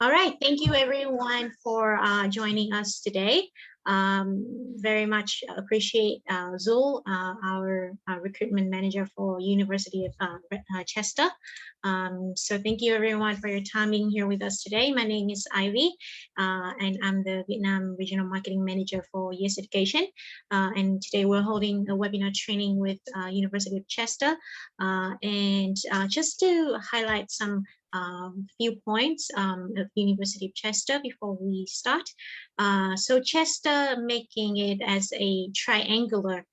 All right, thank you everyone for joining us today. Very much appreciate Zul, our recruitment manager for University of Chester. So thank you everyone for your time being here with us today. My name is Ivy, and I'm the Vietnam Regional Marketing Manager for Yes Education. And today we're holding a webinar training with University of Chester. And just to highlight some few points of University of Chester before we start. So Chester making it as a triangular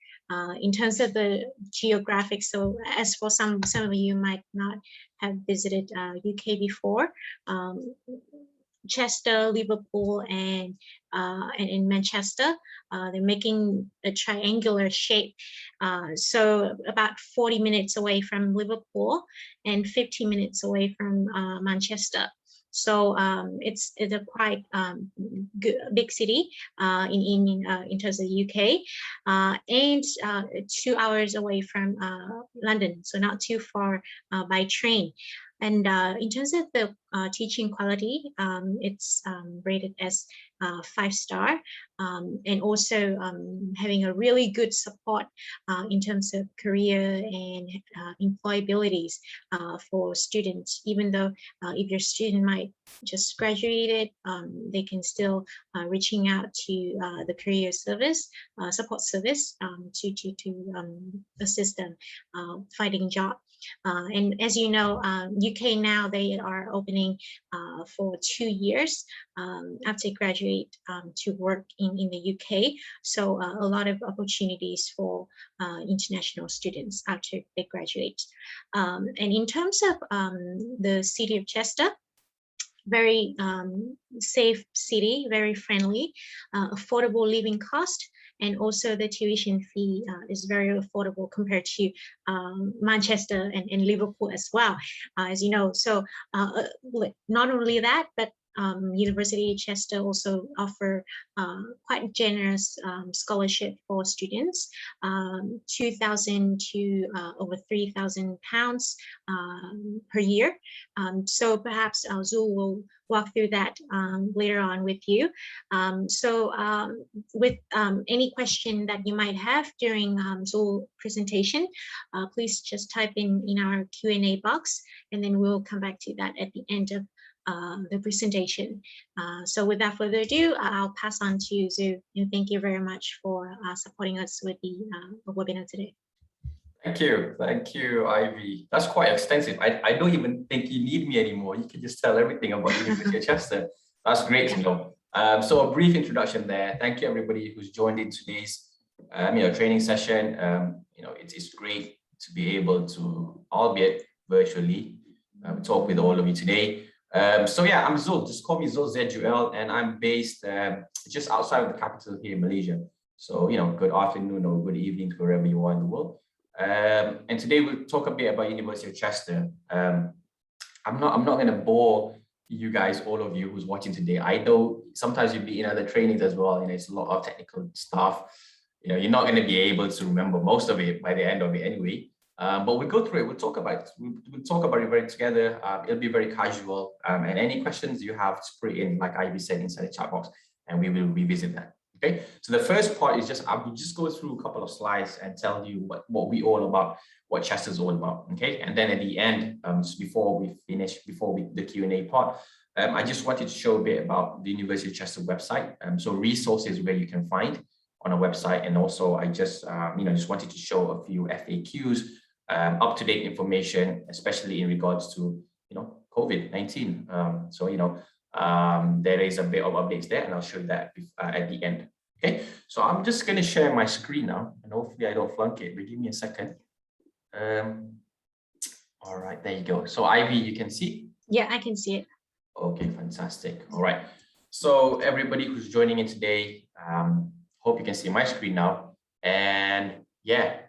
in terms of the geographic. So as for some of you might not have visited UK before, Chester, Liverpool, and in Manchester, they're making a triangular shape. So about 40 minutes away from Liverpool and 50 minutes away from Manchester. So it's a quite big city in terms of the UK, and 2 hours away from London, so not too far by train. And in terms of the teaching quality, it's rated as 5-star, and also having a really good support in terms of career and employabilities for students. Even though if your student might just graduated, they can still reaching out to the career service, support service to assist them finding job. And as you know, UK now, they are opening for 2 years after graduate to work in the UK. So a lot of opportunities for international students after they graduate. And in terms of the city of Chester, very safe city, very friendly, affordable living cost, and also the tuition fee is very affordable compared to Manchester and Liverpool as well, as you know. So not only that, but University of Chester also offer quite generous scholarship for students, 2,000 to over 3,000 pounds per year. So perhaps Zul will walk through that later on with you. With any question that you might have during Zul presentation, please just type in our Q&A box, and then we'll come back to that at the end of the presentation. So without further ado, I'll pass on to Zul, and thank you very much for supporting us with the webinar today. Thank you, Ivy. That's quite extensive. I don't even think you need me anymore. You can just tell everything about University of Chester. That's great to know. So a brief introduction there. Thank you everybody who's joined in today's training session. It's great to be able to, albeit virtually, talk with all of you today. So yeah, I'm Zul, just call me Zul, ZUL, and I'm based just outside of the capital here in Malaysia. So, good afternoon or good evening to wherever you are in the world. And today we'll talk a bit about University of Chester. I'm not going to bore you guys, all of you who's watching today. I know sometimes you'll be in other trainings as well, it's a lot of technical stuff. You're not going to be able to remember most of it by the end of it anyway. But we'll go through it. We'll talk about it very together. It'll be very casual. And any questions you have, just put it in, like Ivy said, inside the chat box, and we will revisit that. Okay. So the first part is I will just go through a couple of slides and tell you what we all about, what Chester is all about. Okay. And then at the end, just before we finish, the Q&A part, I just wanted to show a bit about the University of Chester website. So resources where you can find on a website, and also I just just wanted to show a few FAQs. Up-to-date information, especially in regards to COVID-19. There is a bit of updates there, and I'll show you that at the end. Okay, so I'm just going to share my screen now, and hopefully I don't flunk it, but give me a second. All right, there you go. So Ivy, you can see? Yeah, I can see it. Okay, fantastic. All right, so everybody who's joining in today, hope you can see my screen now. And yeah,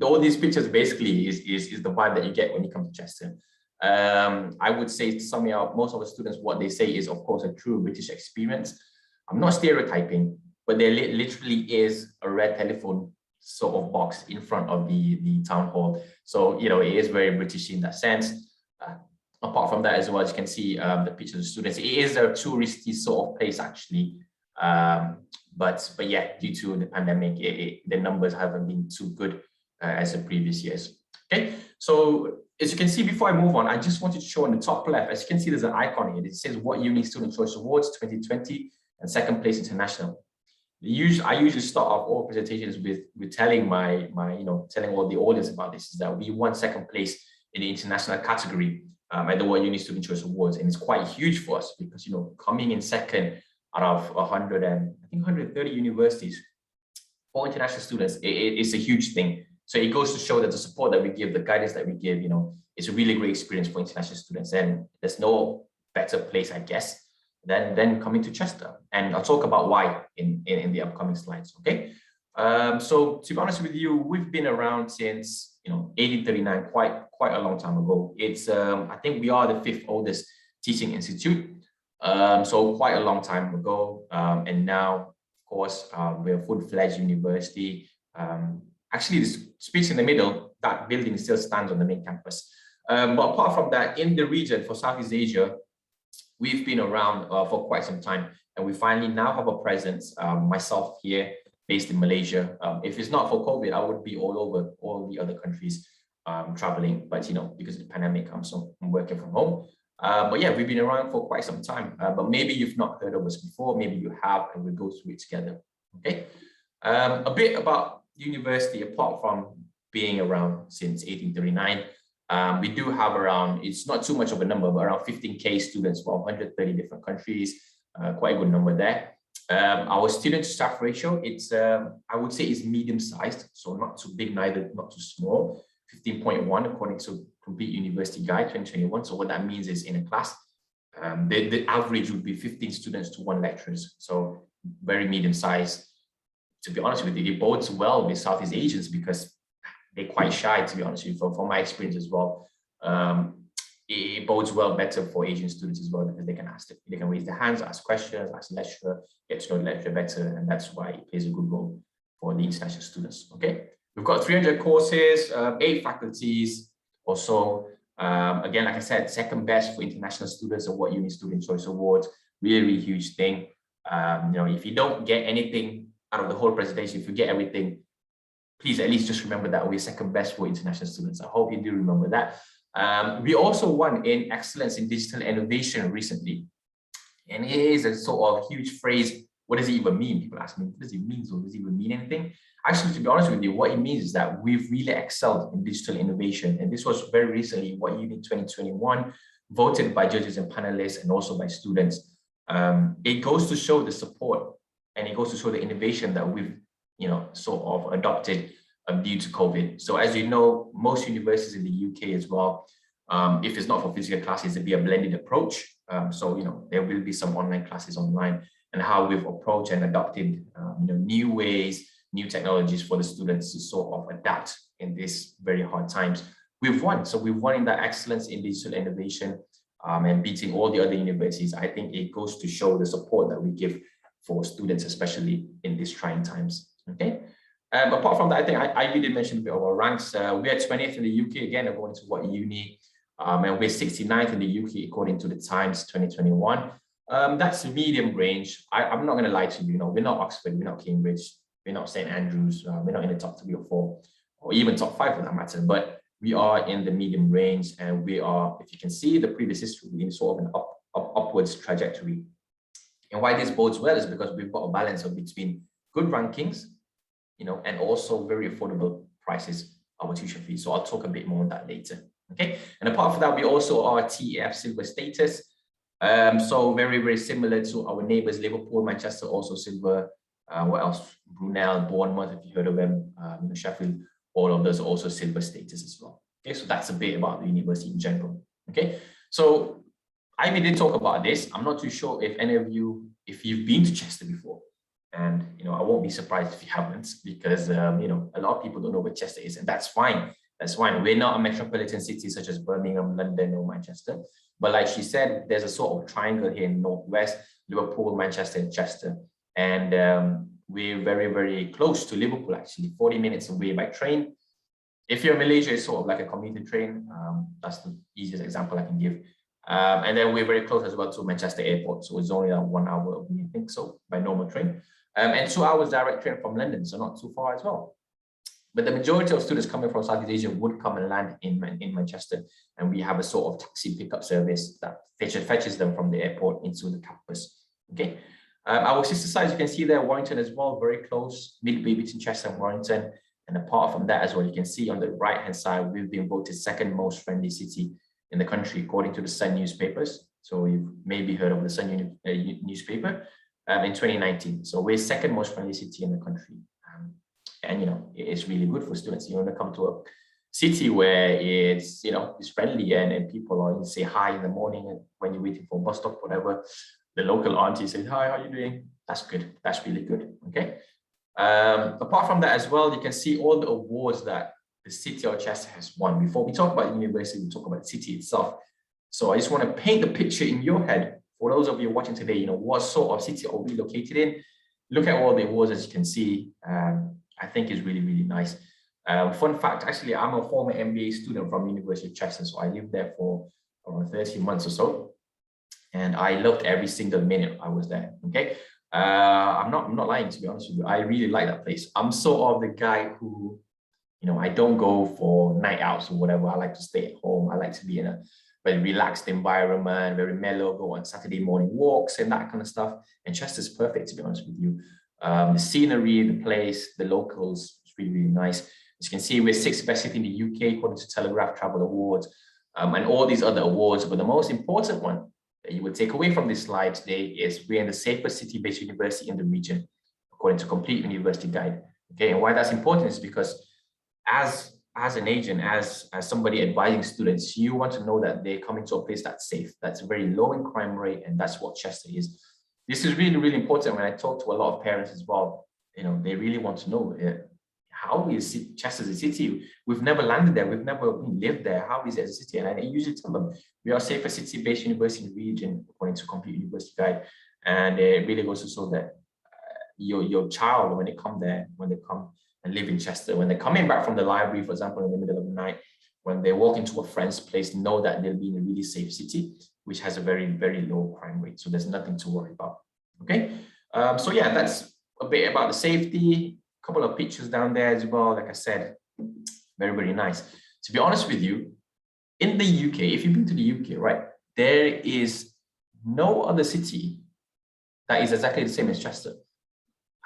all these pictures basically is the vibe that you get when you come to Chester. I would say, to sum it up, most of the students, what they say is, of course, a true British experience. I'm not stereotyping, but there literally is a red telephone sort of box in front of the town hall. So, it is very British in that sense. apart from that as well, as you can see the pictures of students, it is a touristy sort of place actually. But yeah, due to the pandemic, the numbers haven't been too good as the previous years. Okay, so as you can see, before I move on, I just wanted to show on the top left, as you can see, there's an icon here. It says what uni student choice awards 2020 and second place international. I usually start off all presentations with telling telling all the audience about this, is that we won second place in the international category at the World Uni Student Choice Awards, and it's quite huge for us because coming in second out of 130 universities for international students, it's a huge thing. So it goes to show that the support that we give, the guidance that we give, it's a really great experience for international students, and there's no better place, I guess, than coming to Chester. And I'll talk about why in the upcoming slides. Okay. So to be honest with you, we've been around since 1839, quite a long time ago. It's I think we are the 5th oldest teaching institute. So quite a long time ago. And now, of course, we're a full-fledged university. Actually, the space in the middle, that building still stands on the main campus. But apart from that, in the region for Southeast Asia, we've been around for quite some time, and we finally now have a presence, myself here, based in Malaysia. If it's not for COVID, I would be all over all the other countries traveling, but because of the pandemic, I'm working from home. But yeah, we've been around for quite some time, but maybe you've not heard of us before, maybe you have, and we'll go through it together. Okay, a bit about university. Apart from being around since 1839, we do have around, it's not too much of a number, but around 15K students from 130 different countries, quite a good number there. Our student to staff ratio, it's I would say it's medium sized, so not too big, neither not too small. 15.1 according to Complete University Guide 2021. So what that means is in a class, the average would be 15 students to 1 lecturer. So very medium size. To be honest with you, it bodes well with Southeast Asians because they're quite shy, to be honest with you, from my experience as well. It bodes well better for Asian students as well because they can raise their hands, ask questions, ask the lecturer, get to know the lecturer better, and that's why it plays a good role for the international students. Okay, we've got 300 courses, 8 faculties or so. Again, like I said, second best for international students at What Uni Student Choice Awards. Really huge thing. If you don't get anything out of the whole presentation, if you get everything, please at least just remember that we're second best for international students. I hope you do remember that. We also won in excellence in digital innovation recently. And it is a sort of huge phrase. What does it even mean? People ask me, what does it mean? So does it even mean anything? Actually, to be honest with you, what it means is that we've really excelled in digital innovation. And this was very recently What Uni 2021, voted by judges and panelists and also by students. It goes to show the support and it goes to show the innovation that we've sort of adopted due to COVID. So as you know, most universities in the UK as well, if it's not for physical classes, it'll be a blended approach. So there will be some online classes online, and how we've approached and adopted new ways, new technologies for the students to sort of adapt in these very hard times. We've won. So we've won in that excellence in digital innovation and beating all the other universities. I think it goes to show the support that we give for students, especially in these trying times. Okay. Apart from that, I think I did mention a bit of our ranks. We are 20th in the UK, again, according to What Uni, and we're 69th in the UK, according to the Times 2021. That's medium range. I'm not going to lie to you, we're not Oxford, we're not Cambridge, we're not St. Andrews, we're not in the top 3 or 4, or even top 5 for that matter, but we are in the medium range, and we are, if you can see the previous history, in sort of an upwards trajectory. And why this bodes well is because we've got a balance of between good rankings, and also very affordable prices, our tuition fees. So I'll talk a bit more on that later. Okay. And apart from that, we also are TEF silver status. So very, very similar to our neighbors, Liverpool, Manchester, also silver. What else? Brunel, Bournemouth, if you heard of them, Sheffield, all of those also silver status as well. Okay. So that's a bit about the university in general. Okay. So Ivy did talk about this. I'm not too sure if any of you, if you've been to Chester before. And, I won't be surprised if you haven't, because, a lot of people don't know where Chester is, and that's fine. That's fine. We're not a metropolitan city such as Birmingham, London, or Manchester. But like she said, there's a sort of triangle here in Northwest, Liverpool, Manchester, and Chester. And we're very, very close to Liverpool, actually, 40 minutes away by train. If you're in Malaysia, it's sort of like a commuter train. That's the easiest example I can give. And then we're very close as well to Manchester Airport. So it's only 1 hour away, I think so, by normal train. And 2 hours direct train from London, so not too far as well. But the majority of students coming from Southeast Asia would come and land in Manchester. And we have a sort of taxi pickup service that fetches them from the airport into the campus. Okay. Our sister sites, you can see there, Warrington as well, very close, midway between Chester and Warrington. And apart from that as well, you can see on the right-hand side, we've been voted second most friendly city in the country, according to the Sun newspapers. So you've maybe heard of the Sun newspaper in 2019. So we're second most friendly city in the country. And, you know, it's really good for students. You want to come to a city where it's, you know, it's friendly and people are, say hi in the morning and when you're waiting for a bus stop, whatever. The local auntie says, hi, how are you doing? That's good. That's really good. Okay. Apart from that as well, you can see all the awards that the city of Chester has won. Before we talk about university, we talk about the city itself. So I just want to paint the picture in your head for those of you watching today, you know, what sort of city are we located in? Look at all the awards, as you can see. I think is really, really nice. Fun fact, actually, I'm a former MBA student from University of Chester. So I lived there for around 30 months or so. And I loved every single minute I was there. Okay. I'm not lying, to be honest with you. I really like that place. I'm sort of the guy who, you know, I don't go for night outs or whatever. I like to stay at home. I like to be in a very relaxed environment, very mellow, go on Saturday morning walks and that kind of stuff. And Chester's perfect, to be honest with you. The scenery, the place, the locals, it's really, really nice. As you can see, we're 6th best city in the UK, according to Telegraph Travel Awards, and all these other awards. But the most important one that you would take away from this slide today is we're in the safest city-based university in the region, according to Complete University Guide. Okay, and why that's important is because as an agent, as somebody advising students, you want to know that they're coming to a place that's safe, that's very low in crime rate, and that's what Chester is. This is really, really important when I talk to a lot of parents as well. You know, they really want to know how is Chester as a city? We've never landed there. We've never lived there. How is it as a city? And I usually tell them, we are safest city-based university in the region, according to Complete University Guide. And it really goes to show that your child, when they come there, when they come and live in Chester, when they're coming back from the library, for example, in the middle of the night, when they walk into a friend's place, know that they'll be in a really safe city, which has a very, very low crime rate. So there's nothing to worry about. Okay. So yeah, that's a bit about the safety. A couple of pictures down there as well. Like I said, very, very nice. To be honest with you, in the UK, if you've been to the UK, right, there is no other city that is exactly the same as Chester.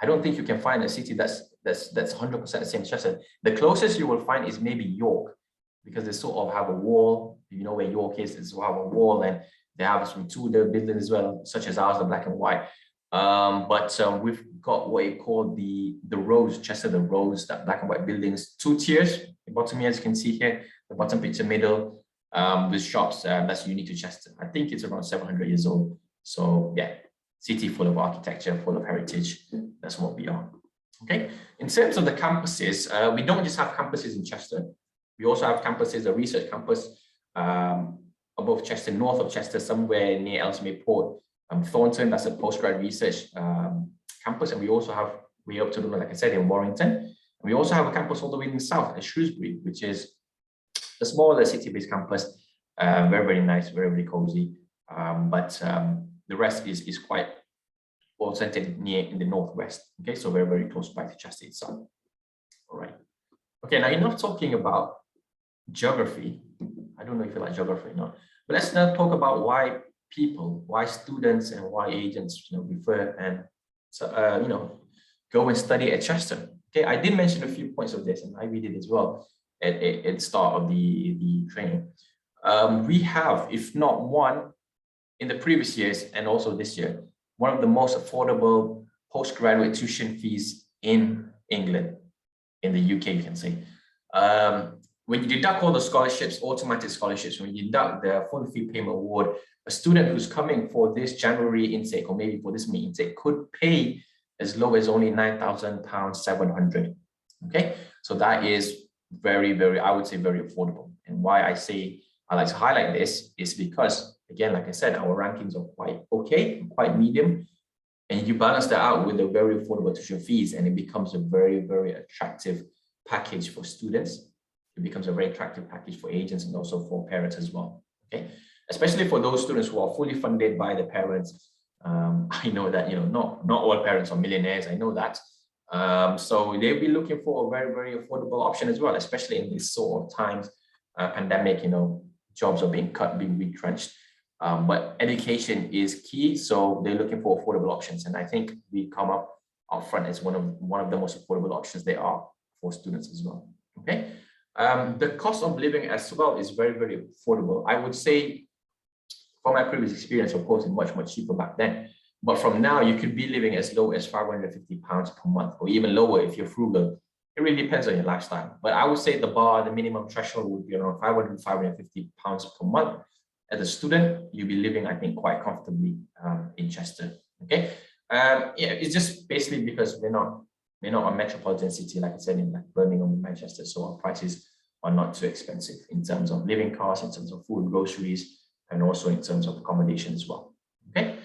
I don't think you can find a city that's 100% the same as Chester. The closest you will find is maybe York, because they sort of have a wall. You know where York is, they sort of have a wall, and they have some Tudor buildings as well, such as ours, the black and white. But we've got what you call the Rose, Chester the Rose, that black and white buildings, 2 tiers. The bottom here, as you can see here, the bottom picture middle, with shops that's unique to Chester. I think it's around 700 years old. So yeah, city full of architecture, full of heritage. That's what we are. Okay. In terms of the campuses, we don't just have campuses in Chester. We also have campuses, a research campus above Chester, north of Chester, somewhere near Ellesmere Port. Thornton, that's a postgrad research campus. And we also have, way up to the, like I said, in Warrington. And we also have a campus all the way in the south at Shrewsbury, which is a smaller city-based campus. Very, very nice, very, very cozy. But the rest is quite well centered near in the northwest. Okay, so very, very close by to Chester itself. All right. Okay, now enough talking about geography. I don't know if you like geography or not, but let's now talk about why people, why students, and why agents, prefer and go and study at Chester. Okay, I did mention a few points of this, and I did as well at the start of the training. We have, if not one, in the previous years and also this year, one of the most affordable postgraduate tuition fees in England, in the UK, you can say. When you deduct all the scholarships, automatic scholarships, when you deduct the full fee payment award, a student who's coming for this January intake, or maybe for this May intake, could pay as low as only £9,700. Okay, so that is very, very, I would say, very affordable. And why I say I like to highlight this is because, again, like I said, our rankings are quite okay, quite medium, and you balance that out with the very affordable tuition fees, and it becomes a very, very attractive package for students. It becomes a very attractive package for agents and also for parents as well. Okay. especially for those students who are fully funded by the parents. I know that, not all parents are millionaires, I know that. So they'll be looking for a very, very affordable option as well, especially in these sort of times, pandemic, jobs are being cut, being retrenched. But education is key, so they're looking for affordable options, and I think we come up front as one of the most affordable options there are for students as well. Okay, the cost of living as well is very, very affordable. I would say, from my previous experience, of course, it's much, much cheaper back then. But from now, you could be living as low as £550 per month, or even lower if you're frugal. It really depends on your lifestyle. But I would say the minimum threshold would be around £550 per month. As a student, you'll be living, I think, quite comfortably in Chester. Okay, yeah, it's just basically because we're not a metropolitan city, like I said, in like Birmingham and Manchester, so our prices are not too expensive in terms of living costs, in terms of food, groceries, and also in terms of accommodation as well. Okay.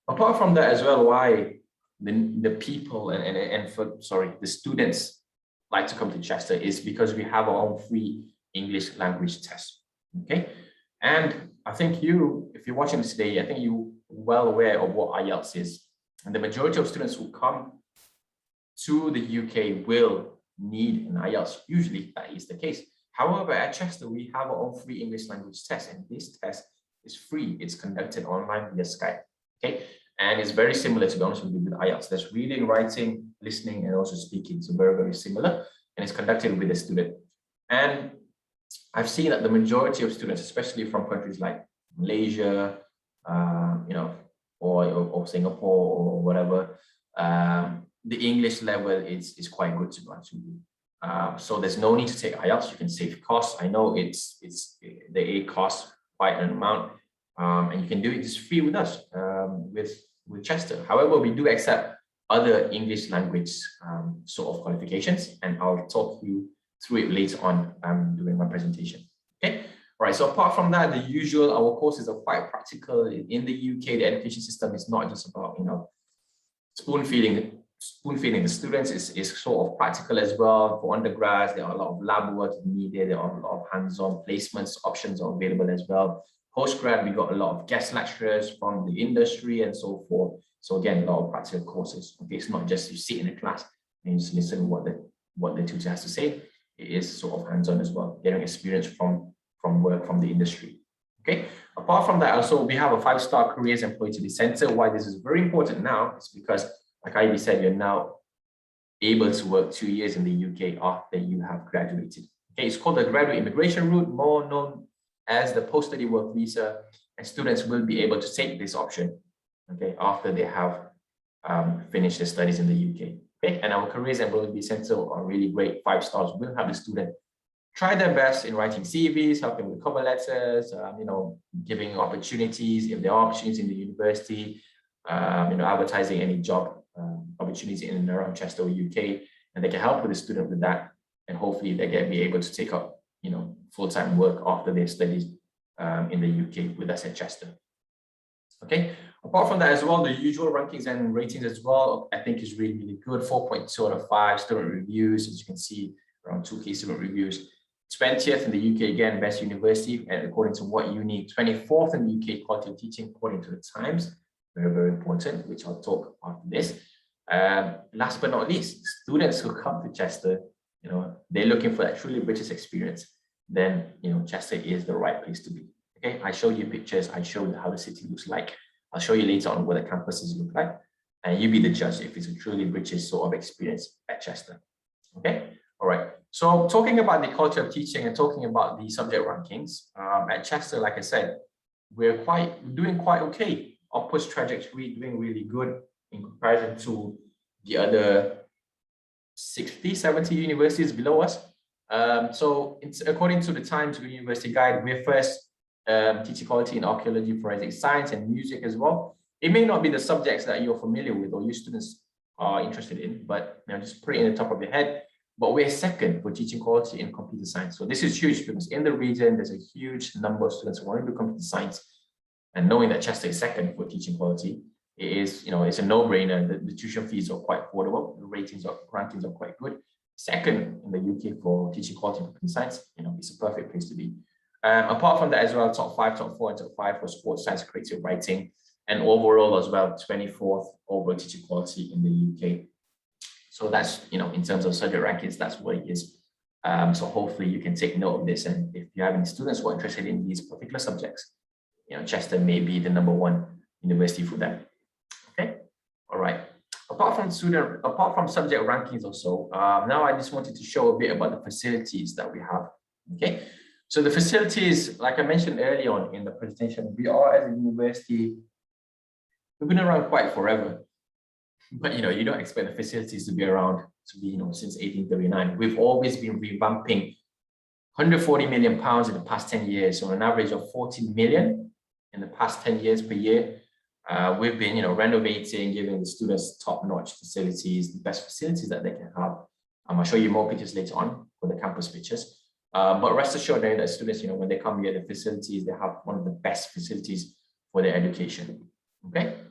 Apart from that as well, why the people the students like to come to Chester is because we have our own free English language test. Okay. And I think if you're watching this today, I think you're well aware of what IELTS is. And the majority of students who come to the UK will need an IELTS. Usually that is the case. However, at Chester, we have our own free English language test, and this test is free. It's conducted online via Skype. Okay, and it's very similar, to be honest with you, with IELTS. There's reading, writing, listening, and also speaking. So very, very similar, and it's conducted with a student. And I've seen that the majority of students, especially from countries like Malaysia, or Singapore or whatever, the English level is quite good, to be honest with you. So there's no need to take IELTS. You can save costs. I know the aid costs quite an amount, and you can do it just free with us, with Chester. However, we do accept other English language sort of qualifications, and I'll talk you through it later on during my presentation. Okay. All right. So apart from that, the usual, our courses are quite practical. In the UK, the education system is not just about spoon feeding the students. Is sort of practical as well. For undergrads, there are a lot of lab work needed. There are a lot of hands-on placements options are available as well. Postgrad, we got a lot of guest lecturers from the industry and so forth. So again, a lot of practical courses. Okay, it's not just you sit in a class and you just listen to what the tutor has to say. It is sort of hands-on as well, getting experience from work from the industry. Okay. Apart from that, also we have a 5-star careers employability center. Why this is very important now is because, like Ivy said, you're now able to work 2 years in the UK after you have graduated. Okay, it's called the graduate immigration route, more known as the post-study work visa, and students will be able to take this option, okay, after they have finished their studies in the UK. Okay, and our careers employability center are really great. 5 stars will have the student try their best in writing CVs, helping with cover letters, giving opportunities if there are opportunities in the university, advertising any job opportunities in and around Chester or UK, and they can help with the student with that, and hopefully they can be able to take up full-time work after their studies in the UK with us at Chester. Okay. Apart from that as well, the usual rankings and ratings as well, I think is really, really good. 4.2 out of 5 student reviews, as you can see, around 2K student reviews. 20th in the UK, again, best university, and according to what uni, 24th in the UK quality of teaching, according to the Times. Very, very important, which I'll talk after this. Last but not least, students who come to Chester, they're looking for that truly British experience, then, Chester is the right place to be. Okay, I showed you pictures, I showed you how the city looks like. I'll show you later on what the campuses look like, and you be the judge if it's a truly British sort of experience at Chester. Okay, all right. So talking about the quality of teaching and talking about the subject rankings, at Chester, like I said, we're doing quite okay. Upwards trajectory, doing really good in comparison to the other 60, 70 universities below us. So it's according to the Times University Guide, we're first teaching quality in archaeology, forensic science, and music as well. It may not be the subjects that you're familiar with or your students are interested in, but just put it in the top of your head. But we're second for teaching quality in computer science. So this is huge because in the region, there's a huge number of students who want to do computer science. And knowing that Chester is second for teaching quality, it is, it's a no-brainer. The tuition fees are quite affordable. The rankings are quite good. Second in the UK for teaching quality in computer science, it's a perfect place to be. Apart from that as well, top 5, top 4, and top 5 for sports science, creative writing, and overall as well, 24th overall teacher quality in the UK. So that's, you know, in terms of subject rankings, that's what it is. So hopefully you can take note of this. And if you have any students who are interested in these particular subjects, you know, Chester may be the #1 university for them. Okay, all right. Apart from subject rankings also, now I just wanted to show a bit about the facilities that we have. Okay, so the facilities, like I mentioned early on in the presentation, we are as a university, we've been around quite forever. But, you know, you don't expect the facilities to be around to be, you know, since 1839. We've always been revamping. 140 million pounds in the past 10 years, so an average of 14 million in the past 10 years per year. We've been, you know, renovating, giving the students top-notch facilities, the best facilities that they can have. I'll show you more pictures later on for the campus pictures. But rest assured that students, you know, when they come here, the facilities, they have one of the best facilities for their education. Okay.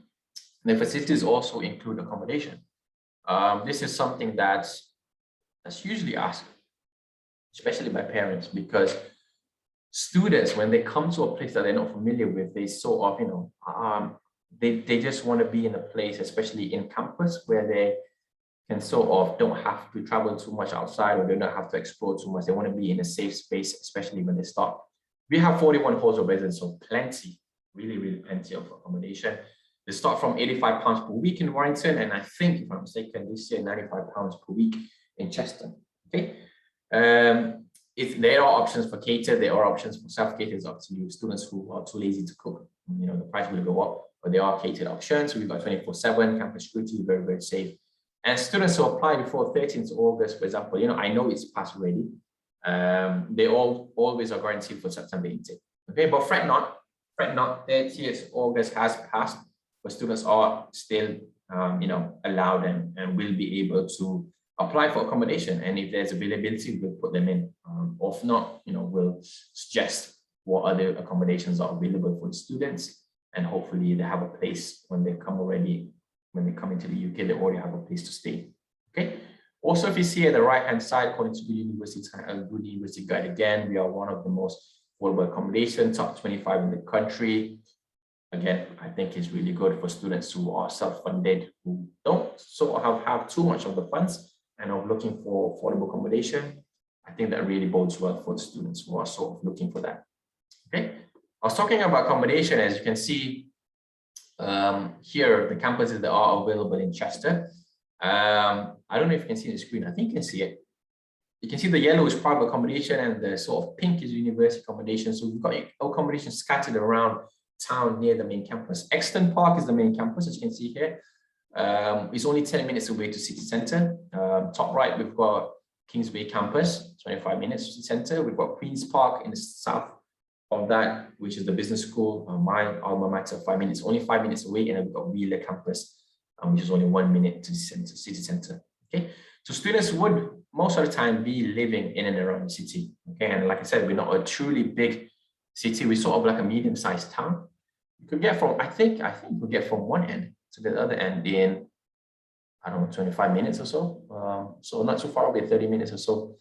The facilities also include accommodation. This is something that's usually asked, especially by parents, because students, when they come to a place that they're not familiar with, they sort of, you know, they just want to be in a place, especially in campus, where they can sort of don't have to travel too much outside, or they don't have to explore too much. They want to be in a safe space, especially when they start. We have 41 halls of residence, so plenty, really, really plenty of accommodation. They start from £85 per week in Warrington, and I think, if I'm mistaken, this year £95 per week in Chester. Okay, if there are options for cater, there are options for self-cater. It's up to you. Students who are too lazy to cook, you know, the price will go up, but there are catered options. We've got 24/7 campus security, very, very safe. And students who apply before 13th August, for example, you know, I know it's past already. They always are guaranteed for September intake. Okay, but fret not. 30th August has passed, but students are still, you know, allowed and will be able to apply for accommodation. And if there's availability, we'll put them in. Or if not, you know, we'll suggest what other accommodations are available for the students. And hopefully they have a place when they come already. When they come into the UK, they already have a place to stay. Okay. Also, if you see at the right-hand side, according to the Good University Guide, again, we are one of the most affordable accommodation, top 25 in the country. Again, I think it's really good for students who are self-funded, who don't sort of have too much of the funds and are looking for affordable accommodation. I think that really bodes well for the students who are sort of looking for that. Okay. I was talking about accommodation, as you can see. Here, the campuses that are available in Chester. I don't know if you can see the screen. I think you can see it. You can see the yellow is private accommodation and the sort of pink is university accommodation. So we've got accommodation scattered around town near the main campus. EXTON Park is the main campus, as you can see here. It's only 10 minutes away to city centre. Top right, we've got KINGSWAY campus, 25 minutes to city centre. We've got Queen's Park in the south of that, which is the business school, my alma mater, 5 minutes, only 5 minutes away. And then we've got Wheeler campus, which is only 1 minute to the city centre. Okay, so students would most of the time be living in and around the city. Okay, and like I said, we're not a truly big city. We're sort of like a medium-sized town. You could get from, I think we get from one end to the other end in, I don't know, 25 minutes or so. So not too far away, 30 minutes or so.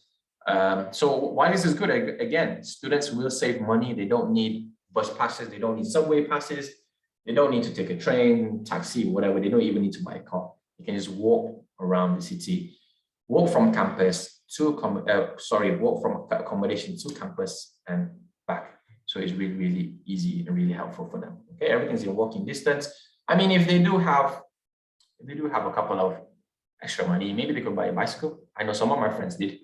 So why this is good, again, students will save money. They don't need bus passes. They don't need subway passes. They don't need to take a train, taxi, whatever. They don't even need to buy a car. You can just walk around the city, walk from campus to, walk from accommodation to campus and back. So it's really, really easy and really helpful for them. Okay, everything's in walking distance. I mean, if they do have a couple of extra money, maybe they could buy a bicycle. I know some of my friends did.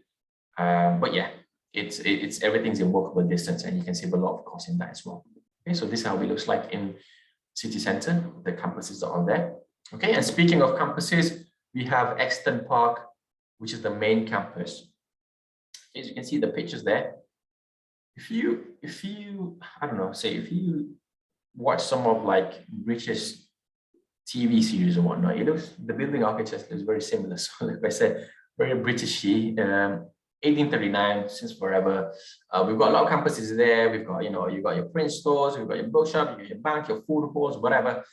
But yeah, it's everything's in walkable distance, and you can save a lot of cost in that as well. Okay, so this is how it looks like in city center, the campuses that are there. Okay, and speaking of campuses, we have EXTON Park, which is the main campus. As you can see the pictures there. If you I don't know, say if you watch some of like British TV series and whatnot, it looks, the building architecture is very similar. So like I said, very Britishy. 1839 since forever. We've got a lot of campuses there. We've got, you know, you've got your print stores, you've got your bookshop, you've got your bank, your food halls, whatever.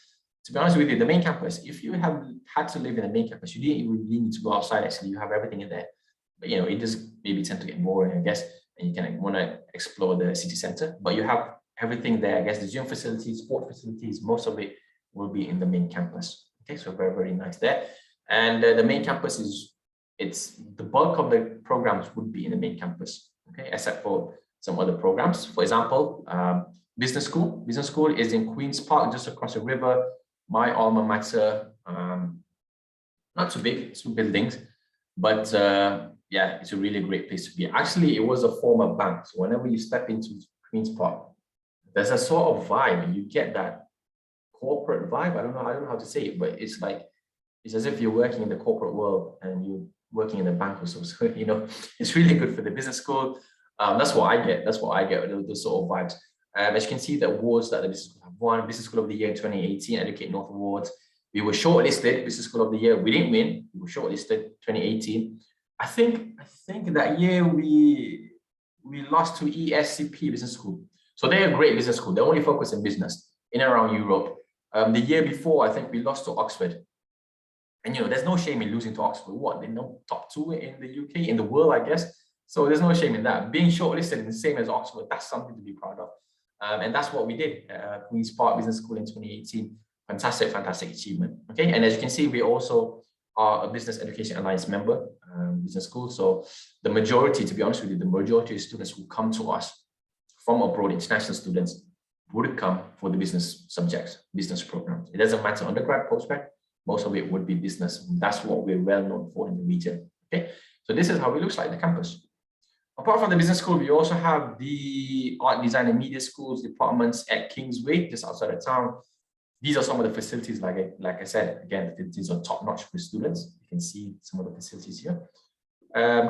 To be honest with you, the main campus, if you have had to live in the main campus, you didn't really need to go outside. Actually, you have everything in there. But you know, it just maybe tend to get boring, I guess. and you can want to explore the city center. But you have everything there. I guess the gym facilities, sport facilities, most of it will be in the main campus. Okay, so very, very nice there. And the main campus it's the bulk of the programs would be in the main campus, okay, except for some other programs. For example, business school. Business school is in Queen's Park, just across the river. My alma mater, not too big, 2 buildings, but yeah, it's a really great place to be. Actually, it was a former bank. So whenever you step into Queen's Park, there's a sort of vibe, and you get that corporate vibe. I don't know how to say it, but it's like, it's as if you're working in the corporate world and you're working in a bank or so. So, you know, it's really good for the business school. That's what I get. That's what I get, those sort of vibes. As you can see, the awards that the business school have won: Business School of the Year 2018, Educate North Awards. We were shortlisted, Business School of the Year. We didn't win. We were shortlisted 2018. I think that year we lost to ESCP Business School. So they're a great business school. They only focus on business in and around Europe. The year before, I think we lost to Oxford. And, you know, there's no shame in losing to Oxford. What? They're not top 2 in the UK, in the world, I guess. So there's no shame in that. Being shortlisted in the same as Oxford, that's something to be proud of. And that's what we did at Queen's Park Business School in 2018. Fantastic, fantastic achievement. Okay, and as you can see, we also are a Business Education Alliance member, business school. So the majority, to be honest with you, the majority of students who come to us from abroad, international students, would come for the business subjects, business programs. It doesn't matter undergrad, postgrad, most of it would be business. That's what we're well known for in the region. Okay, so this is how it looks like, the campus. Apart from the business school, we also have the art, design, and media schools departments at Kingsway, just outside of town. These are some of the facilities, like I said, again, these are top-notch for students. You can see some of the facilities here.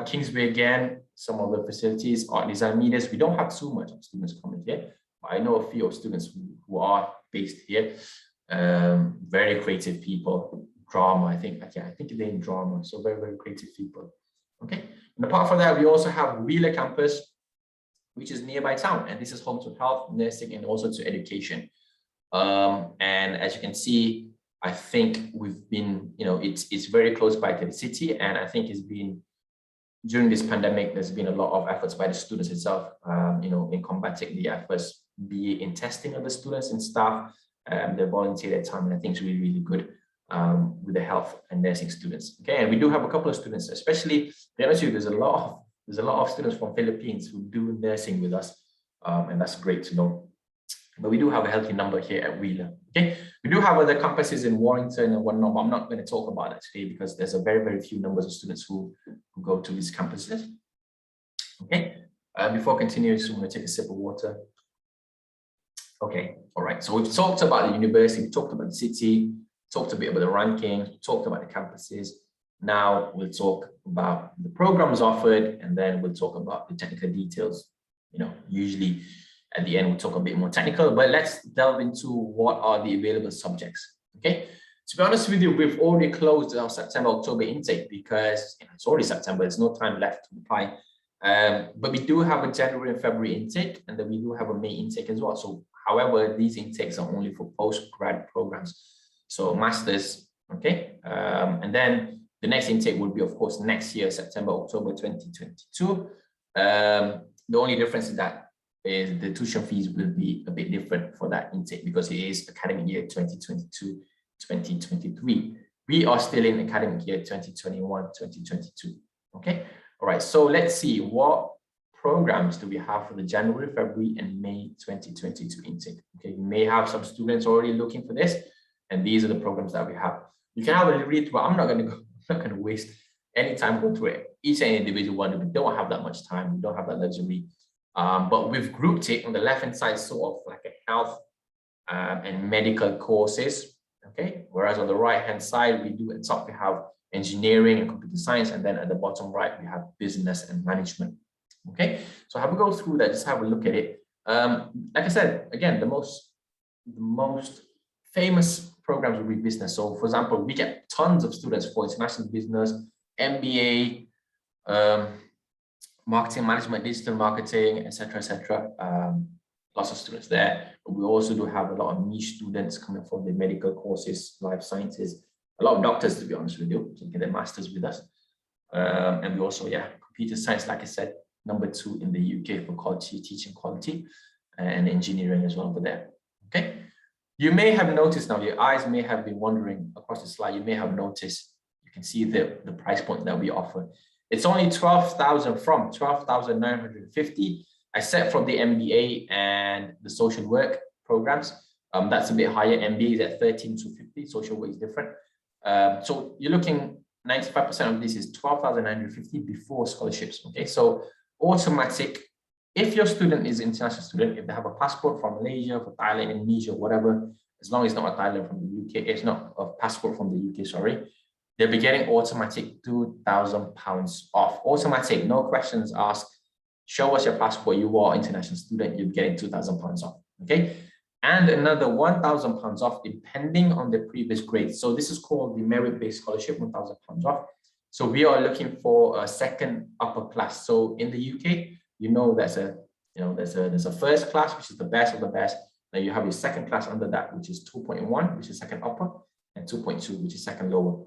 Kingsway, again, some of the facilities, art, design, media. We don't have too much of students coming here, but I know a few of students who are based here. Very creative people. Drama, I think they're in drama, so very, very creative people. Okay, and apart from that, we also have Wheeler campus, which is nearby town, and this is home to health, nursing, and also to education. And as you can see, I think we've been, you know, it's very close by to the city, and I think it's been, during this pandemic, there's been a lot of efforts by the students itself, you know, in combating the efforts, be it in testing of the students and staff. They volunteer their time, and I think it's really, really good with the health and nursing students. Okay, and we do have a couple of students, especially, to be honest with you, there's a lot of students from Philippines who do nursing with us, and that's great to know. But we do have a healthy number here at Wheeler. Okay, we do have other campuses in Warrington and whatnot, but I'm not going to talk about that today because there's a very, very few numbers of students who go to these campuses. Okay, before I continue, I'm going to take a sip of water. Okay, all right. So we've talked about the university, we talked about the city, talked a bit about the rankings, we talked about the campuses. Now we'll talk about the programs offered, and then we'll talk about the technical details. You know, usually at the end, we'll talk a bit more technical, but let's delve into what are the available subjects. Okay, to be honest with you, we've already closed our September-October intake because, you know, it's already September, there's no time left to apply. But we do have a January and February intake, and then we do have a May intake as well. So, however, these intakes are only for postgrad programs, so masters. Okay, and then the next intake would be, of course, next year, September, October 2022. The only difference is that the tuition fees will be a bit different for that intake because it is academic year 2022-2023. We are still in academic year 2021-2022. Okay, all right. So let's see, what programs do we have for the January, February, and May 2022 intake? Okay, you may have some students already looking for this, and these are the programs that we have. You can have a read through. I'm not going to waste any time going through it. Each and individual one, we don't have that much time. We don't have that luxury. But we've grouped it on the left-hand side, sort of like a health and medical courses. Okay, whereas on the right-hand side, we do at top we have engineering and computer science, and then at the bottom right we have business and management. Okay, so have a go through that. Just have a look at it. Like I said, again, the most famous programs will be business. So, for example, we get tons of students for international business, MBA. Marketing management, digital marketing, etc. Lots of students there. But we also do have a lot of niche students coming from the medical courses, life sciences, a lot of doctors, to be honest with you, to get their masters with us. And we also, yeah, computer science, like I said, #2 in the UK for quality, teaching quality, and engineering as well over there. Okay. You may have noticed now, your eyes may have been wandering across the slide. You may have noticed, you can see the price point that we offer. It's only 12,000 from 12,950, except from the MBA and the social work programs. That's a bit higher. MBA is at 13,250. Social work is different. So you're looking 95% of this is 12,950 before scholarships. Okay, so automatic. If your student is an international student, if they have a passport from Malaysia, from Thailand, Indonesia, whatever, as long as it's not a Thailand from the UK, it's not a passport from the UK, sorry, they'll be getting automatic £2,000 off. Automatic, no questions asked. Show us your passport, you are an international student, you're getting £2,000 off. Okay, and another £1,000 off depending on the previous grade. So this is called the merit-based scholarship, £1,000 off. So we are looking for a second upper class. So in the UK, you know, there's a first class, which is the best of the best. Then you have your second class under that, which is 2.1, which is second upper, and 2.2, which is second lower.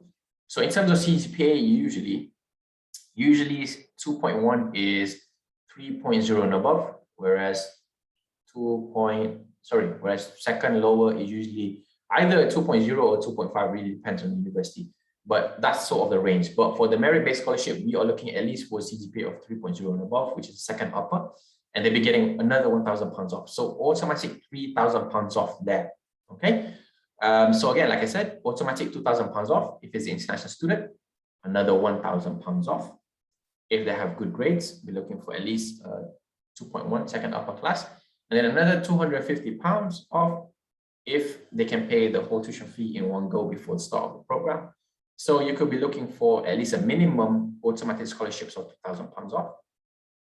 So in terms of CGPA, usually 2.1 is 3.0 and above, whereas second lower is usually either 2.0 or 2.5, really depends on the university. But that's sort of the range. But for the merit-based scholarship, we are looking at least for a CGPA of 3.0 and above, which is second upper, and they'll be getting another £1,000 off. So automatic £3,000 off there. Okay. So again, like I said, automatic £2,000 off if it's an international student, another £1,000 off. If they have good grades, we're looking for at least 2.1 second upper class, and then another £250 off if they can pay the whole tuition fee in one go before the start of the program. So you could be looking for at least a minimum automatic scholarships of £2,000 off,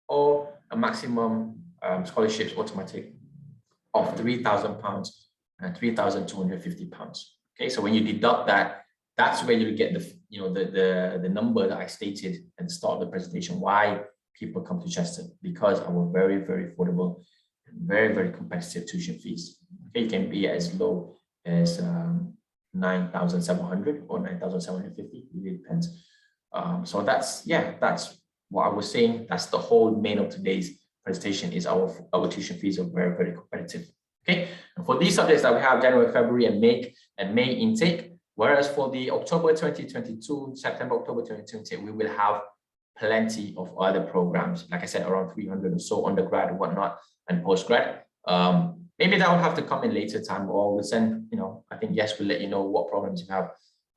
or a maximum scholarships automatic of £3,000 and £3,250. Okay, so when you deduct that, that's where you get the number that I stated at the start of the presentation. Why people come to Chester? Because our very, very affordable, very, very competitive tuition fees. Okay, you can be as low as 9,700 or 9,750. Really depends. So that's what I was saying. That's the whole main of today's presentation. Is our tuition fees are very, very competitive. Okay, and for these subjects that we have January, February, and May intake, whereas for the October 2022, September, October 2022, we will have plenty of other programs. Like I said, around 300 or so, undergrad and whatnot, and postgrad. Maybe that will have to come in later time, or we'll send, I think, yes, we'll let you know what programs you have.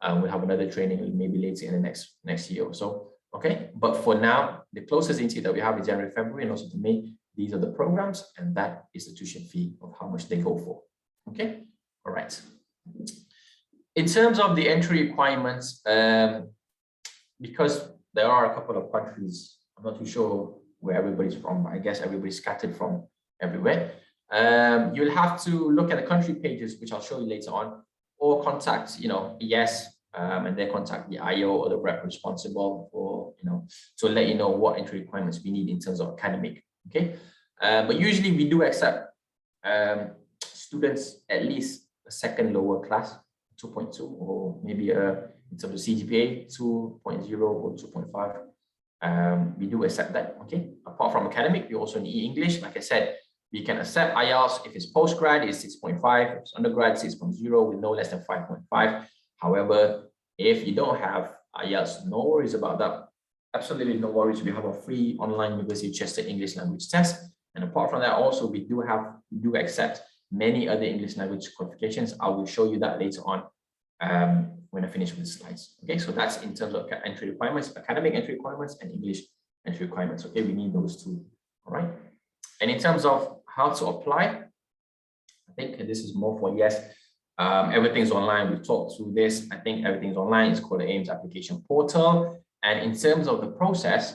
We'll have another training maybe later in the next year or so. Okay, but for now, the closest intake that we have is January, February, and also to May. These are the programs, and that is the tuition fee of how much they go for. Okay, all right. In terms of the entry requirements, because there are a couple of countries, I'm not too sure where everybody's from, but I guess everybody's scattered from everywhere. You'll have to look at the country pages, which I'll show you later on, or contact, ES, and they contact the IO or the rep responsible for, to let you know what entry requirements we need in terms of academic. Okay, but usually we do accept students at least a second lower class, 2.2, or maybe in terms of CGPA 2.0 or 2.5. We do accept that. Okay, apart from academic, we also need English. Like I said, we can accept IELTS if it's postgrad, it's 6.5, if it's undergrad, 6.0 with no less than 5.5. However, if you don't have IELTS, no worries about that. Absolutely no worries. We have a free online University of Chester English language test. And apart from that, also we do accept many other English language qualifications. I will show you that later on when I finish with the slides. Okay, so that's in terms of entry requirements, academic entry requirements, and English entry requirements. Okay, we need those two. All right. And in terms of how to apply, I think this is more for yes. Everything's online. We've talked through this. I think everything's online. It's called the AIMS application portal. And in terms of the process,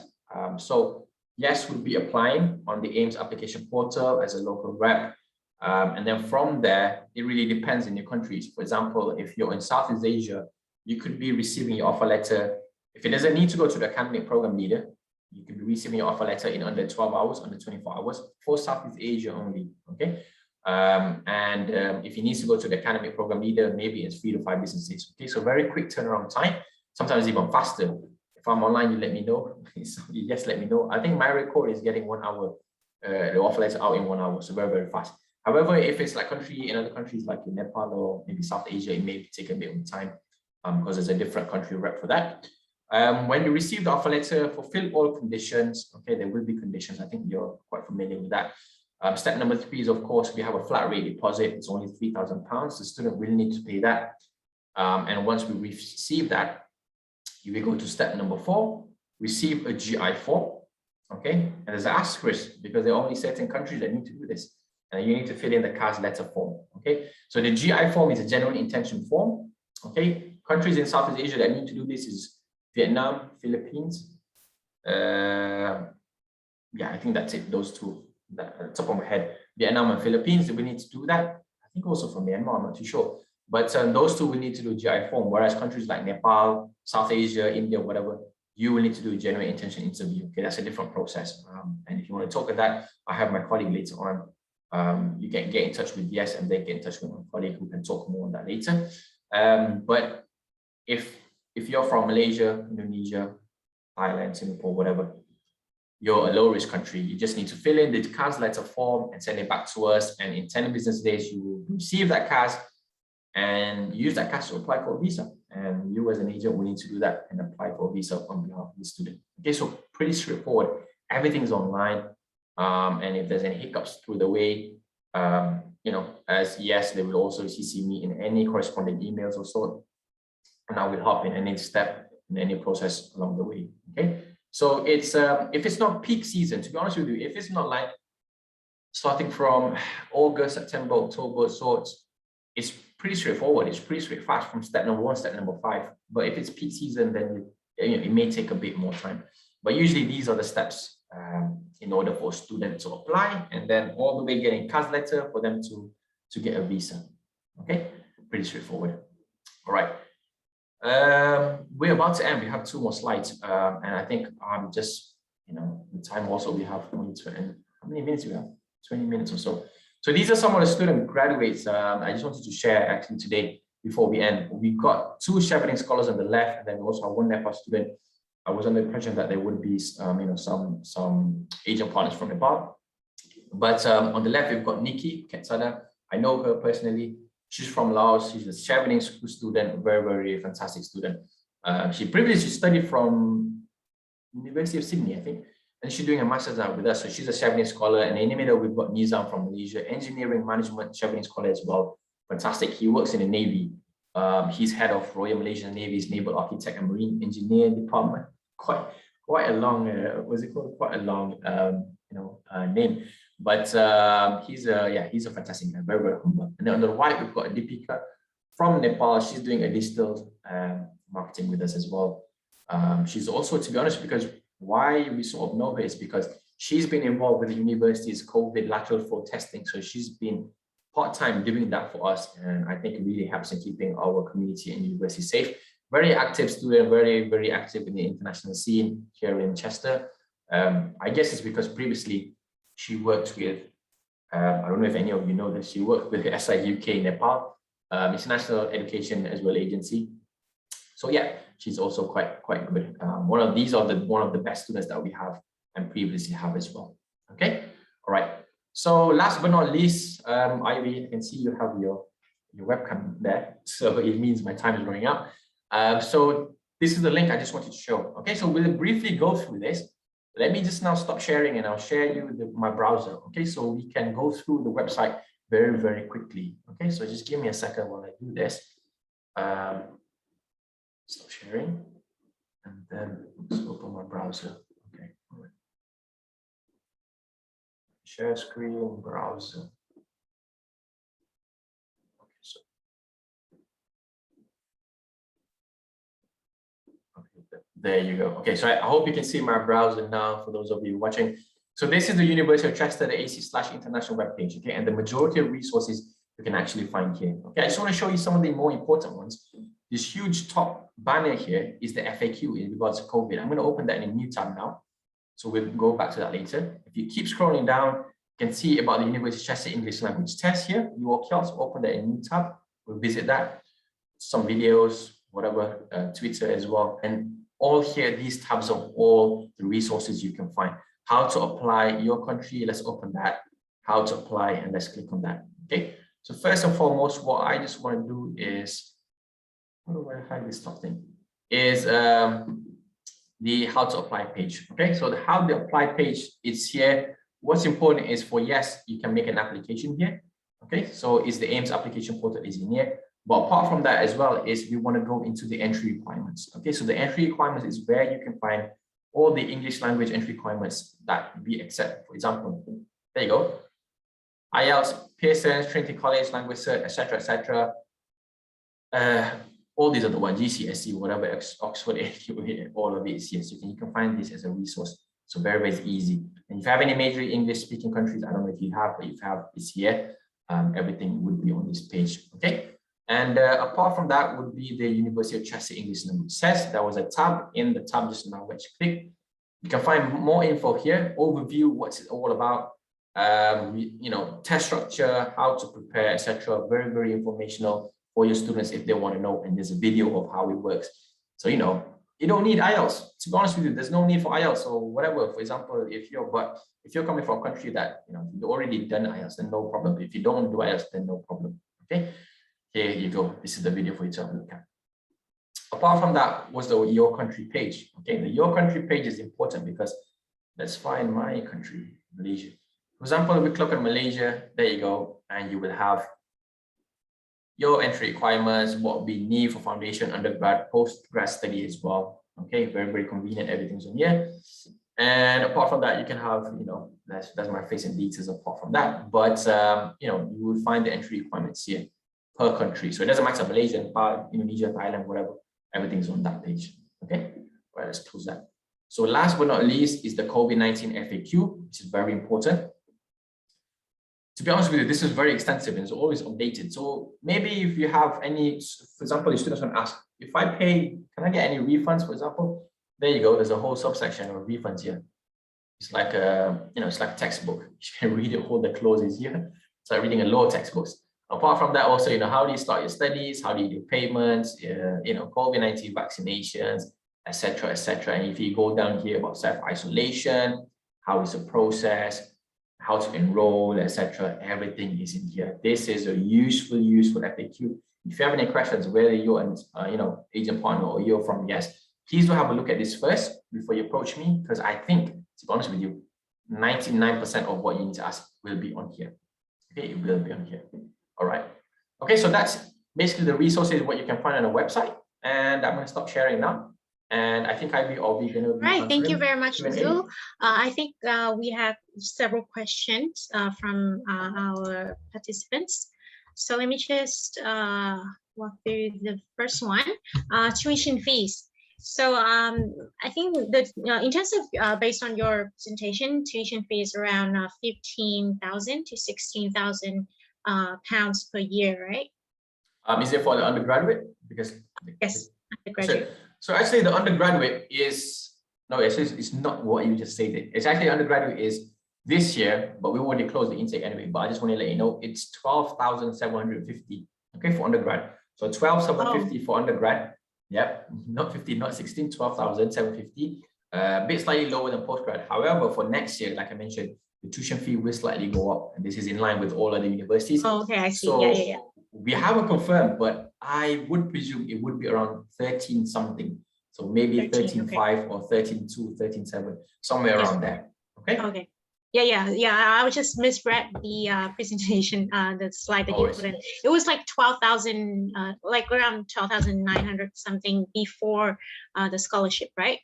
so yes, we'll be applying on the AIMS application portal as a local rep. And then from there, it really depends in your countries. For example, if you're in Southeast Asia, you could be receiving your offer letter. If it doesn't need to go to the academic program leader, you could be receiving your offer letter in under 12 hours, under 24 hours for Southeast Asia only. Okay. If it needs to go to the academic program leader, maybe it's 3 to 5 business days. Okay, so very quick turnaround time, sometimes even faster. If I'm online, you let me know. So you just let me know. I think my record is getting 1 hour. The offer letter out in 1 hour, so very, very fast. However, if it's like in other countries like in Nepal or maybe South Asia, it may take a bit of time because there's a different country rep for that. When you receive the offer letter, fulfill all conditions. Okay, there will be conditions. I think you're quite familiar with that. Step number 3 is, of course, we have a flat rate deposit. It's only £3,000. The student will need to pay that. And once we receive that, you will go to step number 4, receive a GI form. Okay, and there's an asterisk because there are only certain countries that need to do this. And you need to fill in the CAS letter form. Okay, so the GI form is a general intention form. Okay, countries in Southeast Asia that need to do this is Vietnam, Philippines. Yeah, I think that's it. Those two, at the top of my head, Vietnam and Philippines, we need to do that. I think also from Myanmar, I'm not too sure. But those two will need to do GI form, whereas countries like Nepal, South Asia, India, whatever, you will need to do a general intention interview. Okay, that's a different process. And if you want to talk about that, I have my colleague later on. You can get in touch with Yes, and they get in touch with my colleague who can talk more on that later. But if you're from Malaysia, Indonesia, Thailand, Singapore, whatever, you're a low-risk country, you just need to fill in the CAS letter form and send it back to us. And in 10 business days, you will receive that CAS and use that CAS to apply for a visa. And you as an agent will need to do that and apply for a visa on behalf of the student. Okay, so pretty straightforward. Everything's online. And if there's any hiccups through the way, you know, as Yes, they will also CC me in any corresponding emails or so. And I will help in any step in any process along the way. Okay, so it's if it's not peak season, to be honest with you, if it's not like starting from August, September, October sorts, it's pretty straightforward. It's pretty straight fast from step number 1, step number 5. But if it's peak season, then it may take a bit more time. But usually these are the steps in order for a student to apply, and then all the way getting CAS letter for them to get a visa. Okay, pretty straightforward. All right. We're about to end. We have 2 more slides, and I think I'm just, you know, the time also we have only 20. How many minutes we have? 20 minutes or so. So these are some of the student graduates. I just wanted to share actually today before we end. We got 2 shepherding scholars on the left, and then we also have 1 Nepal student. I was under the impression that there would be, you know, some agent partners from Nepal. But on the left, we've got Nikki Ketsana. I know her personally. She's from Laos. She's a shepherding school student, very, very fantastic student. She previously studied from University of Sydney, I think, and she's doing a master's now with us. So she's a shepherding scholar. And in the middle, we've got Nizam from Malaysia, engineering management shepherding scholar as well. Fantastic. He works in the Navy. He's head of Royal Malaysian Navy's Naval Architect and Marine Engineer Department. Quite a long, what's it called? Quite a long, you know, name. But he's a fantastic guy, very, very humble. And then on the right, we've got Deepika from Nepal. She's doing a digital marketing with us as well. She's also, to be honest, because why we sort of know her is because she's been involved with the university's COVID lateral flow testing. So she's been part-time doing that for us. And I think it really helps in keeping our community and university safe. Very active student, very, very active in the international scene here in Chester. I guess it's because previously she worked with, I don't know if any of you know this, she worked with the SI UK Nepal, International Education as well agency. So yeah, she's also quite good. One of the best students that we have and previously have as well. Okay, all right. So last but not least, Ivy, I can see you have your webcam there. So it means my time is running out. So this is the link I just wanted to show. Okay, so we'll briefly go through this. Let me just now stop sharing and I'll share you my browser. Okay, so we can go through the website very, very quickly. Okay, so just give me a second while I do this. Stop sharing and then let's open my browser. Okay, all right. Share screen, browser. There you go. Okay, so I hope you can see my browser now for those of you watching. So this is the University of Chester, the AC/International webpage, okay? And the majority of resources you can actually find here. Okay, I just want to show you some of the more important ones. This huge top banner here is the FAQ in regards to COVID. I'm going to open that in a new tab now. So we'll go back to that later. If you keep scrolling down, you can see about the University of Chester English language test here. You will also open that in a new tab. We'll visit that. Some videos, whatever, Twitter as well. And all here, these tabs are all the resources you can find. How to apply your country, let's open that. How to apply, and let's click on that. Okay, so first and foremost, what I just want to do is, how do I hide this top thing? Is the how to apply page. Okay, so the how to apply page is here. What's important is for yes, you can make an application here. Okay, so it's the AIMS application portal is in here. But apart from that as well is we want to go into the entry requirements. Okay, so the entry requirements is where you can find all the English language entry requirements that we accept. For example, there you go. IELTS, Pearson, Trinity College, Language Cert, etc., etc. All these are the ones, GCSE, whatever, Oxford, all of it is here. So you can find this as a resource. So very, very easy. And if you have any major English speaking countries, I don't know if you have, but if you have, it's here. Everything would be on this page. Okay. And apart from that would be the University of Chester English Language Test. There was a tab in the tab just now, which click. You can find more info here, overview, what's it all about, you know, test structure, how to prepare, etc. Very, very informational for your students if they want to know. And there's a video of how it works. So, you know, you don't need IELTS. To be honest with you, there's no need for IELTS or whatever. For example, if you're coming from a country that, you know, you've already done IELTS, then no problem. If you don't do IELTS, then no problem. Okay. Here you go. This is the video for you to have a look at. Apart from that was the your country page. Okay, the your country page is important because let's find my country, Malaysia. For example, we click on Malaysia. There you go, and you will have your entry requirements, what we need for foundation, undergrad, postgrad study as well. Okay, very, very convenient. Everything's on here. And apart from that, you can have, you know, that's my face and details apart from that. But you know, you will find the entry requirements here per country. So it doesn't matter Malaysia, Indonesia, Thailand, whatever, everything's on that page. Okay, right, let's close that. So last but not least is the COVID-19 FAQ, which is very important. To be honest with you, this is very extensive and it's always updated. So maybe if you have any, for example, your students want to ask, if I pay, can I get any refunds, for example? There you go, there's a whole subsection of refunds here. It's like a, you know, it's like a textbook. You can read it, hold the clauses here. It's like reading a law textbook. Apart from that, also, you know, how do you start your studies? How do you do payments? You know, COVID-19 vaccinations, etc., etc. And if you go down here about self-isolation, how is the process, how to enroll, etc., everything is in here. This is a useful FAQ. If you have any questions, whether you're an you know, agent partner or you're from yes, please do have a look at this first before you approach me, because I think, to be honest with you, 99% of what you need to ask will be on here. Okay, it will be on here. All right. Okay, so that's basically the resources, what you can find on the website. And I'm going to stop sharing now. And I think Ivy will be going to be right. Thank you very much, Zul. I think we have several questions from our participants. So let me just walk through the first one, tuition fees. So I think that in terms of based on your presentation, tuition fee is around 15,000 to 16,000 pounds per year, right? Is it for the undergraduate? Because yes, undergraduate. So actually the undergraduate is, no, it's not what you just stated. It's actually undergraduate is this year, but we already closed the intake anyway. But I just want to let you know it's 12,750. Okay, for undergrad. So 12,750 for undergrad. Yep, not 15, not 16, 12,750. A bit slightly lower than postgrad. However, for next year, like I mentioned, the tuition fee will slightly go up, and this is in line with all other universities. Oh, okay, I see. So yeah. We haven't confirmed, but I would presume it would be around 13 something. So maybe 13.5 okay. Or 13.2, 13.7, somewhere around there. Okay. Okay. Yeah. I just misread the presentation, the slide that you put in. It was like 12,000, like around 12,900 something before the scholarship, right?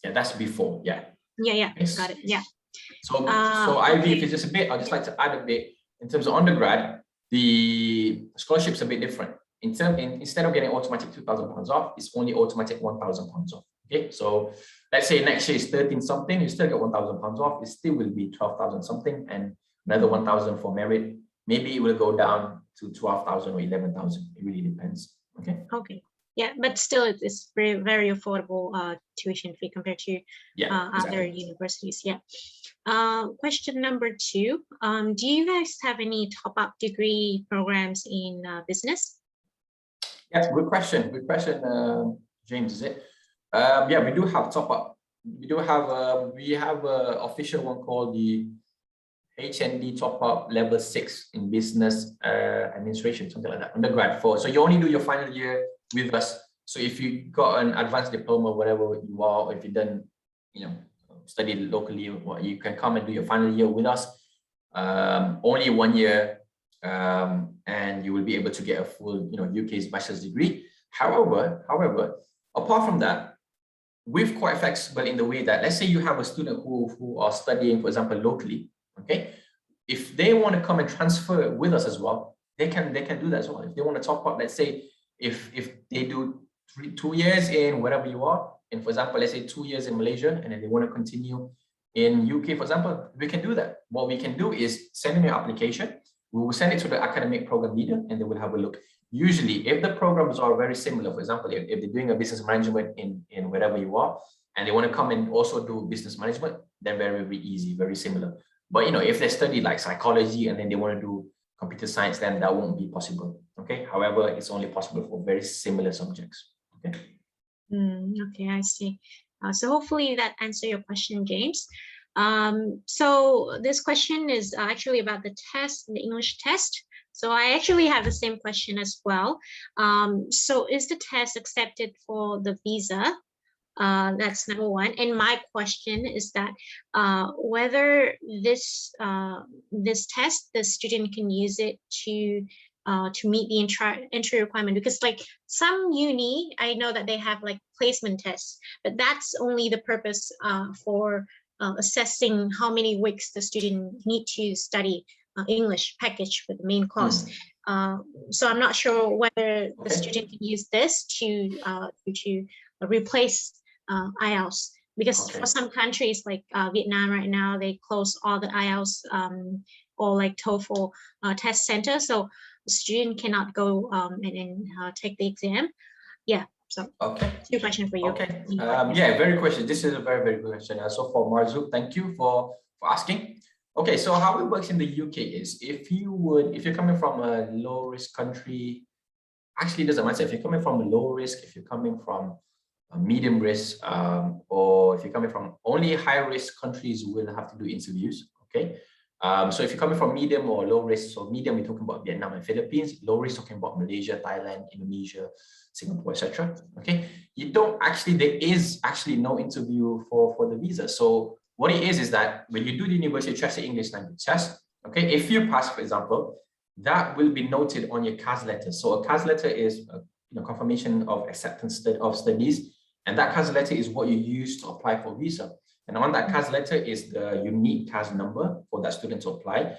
Yeah, that's before. Yeah. Yeah. Yes. Got it. Yeah. So Ivy, if it's just a bit, I'd just like to add a bit in terms of undergrad. The scholarship's a bit different. Instead of getting automatic £2,000 off, it's only automatic £1,000 off. Okay, so let's say next year is 13 something, you still get £1,000 off. It still will be 12,000 something, and another 1,000 for merit. Maybe it will go down to 12,000 or 11,000. It really depends. Okay. Okay. Yeah, but still, it's very, very affordable tuition fee compared to other universities. Yeah. Question number 2. Do you guys have any top-up degree programs in business? Yeah, good question. Good question, James, is it? Yeah, we do have top up. We do have we have a official one called the HND top up level 6 in business administration, something like that, undergrad 4. So you only do your final year with us. So if you got an advanced diploma, whatever you are, or if you done, study locally, you can come and do your final year with us. Only 1 year, and you will be able to get a full, UK's bachelor's degree. However, apart from that, we're quite flexible in the way that, let's say you have a student who are studying, for example, locally. Okay, if they want to come and transfer with us as well, they can do that as well. If they want to top up, let's say if they do 2 years in wherever you are, and for example, let's say 2 years in Malaysia, and then they want to continue in UK, for example, we can do that. What we can do is send them your application. We will send it to the academic program leader, and they will have a look. Usually, if the programs are very similar, for example, if they're doing a business management in wherever you are, and they want to come and also do business management, then very, very easy, very similar. But if they study like psychology and then they want to do computer science, then that won't be possible. Okay. However, it's only possible for very similar subjects. Okay. Okay, I see. So hopefully that answers your question, James. So this question is actually about the test, the English test. So I actually have the same question as well. So is the test accepted for the visa? That's number one. And my question is that whether this test, the student can use it to meet the entry requirement, because like some uni, I know that they have like placement tests, but that's only the purpose for assessing how many weeks the student need to study English package for the main course. So I'm not sure whether the student can use this to replace IELTS, because for some countries like Vietnam right now, they close all the IELTS or like TOEFL test center, so the student cannot go and take the exam. Yeah, so two questions for you. Okay. Yeah, very question. This is a very, very good question. So for Marzu, thank you for asking. Okay, so how it works in the UK is if you're coming from a low risk country, actually it doesn't matter if you're coming from a low risk, if you're coming from a medium risk, or if you're coming from only high risk countries will have to do interviews. Okay. So if you're coming from medium or low risk, so medium, we're talking about Vietnam and Philippines, low risk talking about Malaysia, Thailand, Indonesia, Singapore, etc. Okay, there is actually no interview for the visa. So what it is that when you do the University of Chester English language test, okay, if you pass, for example, that will be noted on your CAS letter. So a CAS letter is a confirmation of acceptance of studies, and that CAS letter is what you use to apply for visa. And on that CAS letter is the unique CAS number for that student to apply,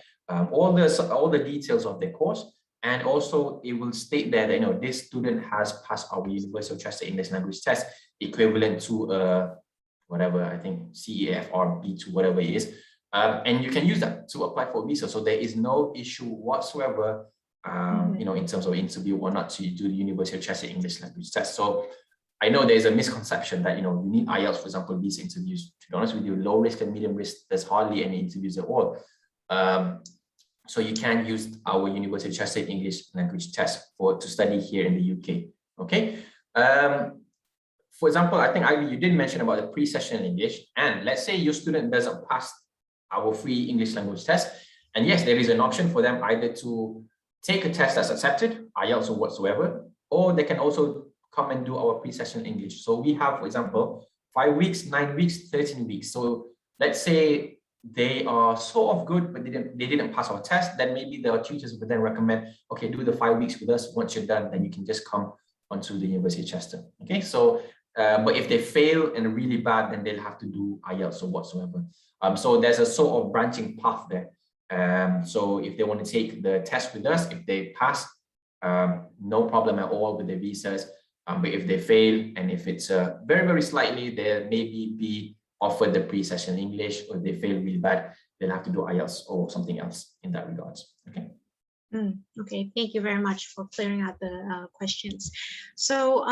all the details of their course, and also it will state there that this student has passed our University of Chester English language test, equivalent to whatever, I think CEFR B2, whatever it is, and you can use that to apply for visa. So there is no issue whatsoever, in terms of interview or not to do the University of Chester English language test. So I know there's a misconception that you need IELTS, for example, these interviews. To be honest with you, low risk and medium risk, there's hardly any interviews at all. So you can use our University of Chester English language test to study here in the UK. Okay. For example, I think Ivy, you did mention about the pre-session English, and let's say your student doesn't pass our free English language test, and yes, there is an option for them either to take a test that's accepted, IELTS or whatsoever, or they can also come and do our pre-session English. So we have, for example, 5 weeks, 9 weeks, 13 weeks. So let's say they are sort of good, but they didn't pass our test, then maybe the tutors would then recommend, okay, do the 5 weeks with us. Once you're done, then you can just come onto the University of Chester. Okay, so but if they fail and really bad, then they'll have to do IELTS or whatsoever. So there's a sort of branching path there. So if they want to take the test with us, if they pass, no problem at all with their visas. But if they fail, and if it's very, very slightly, they'll maybe be offered the pre-session English, or if they fail really bad, they'll have to do IELTS or something else in that regards. Okay. Okay, thank you very much for clearing out the questions. So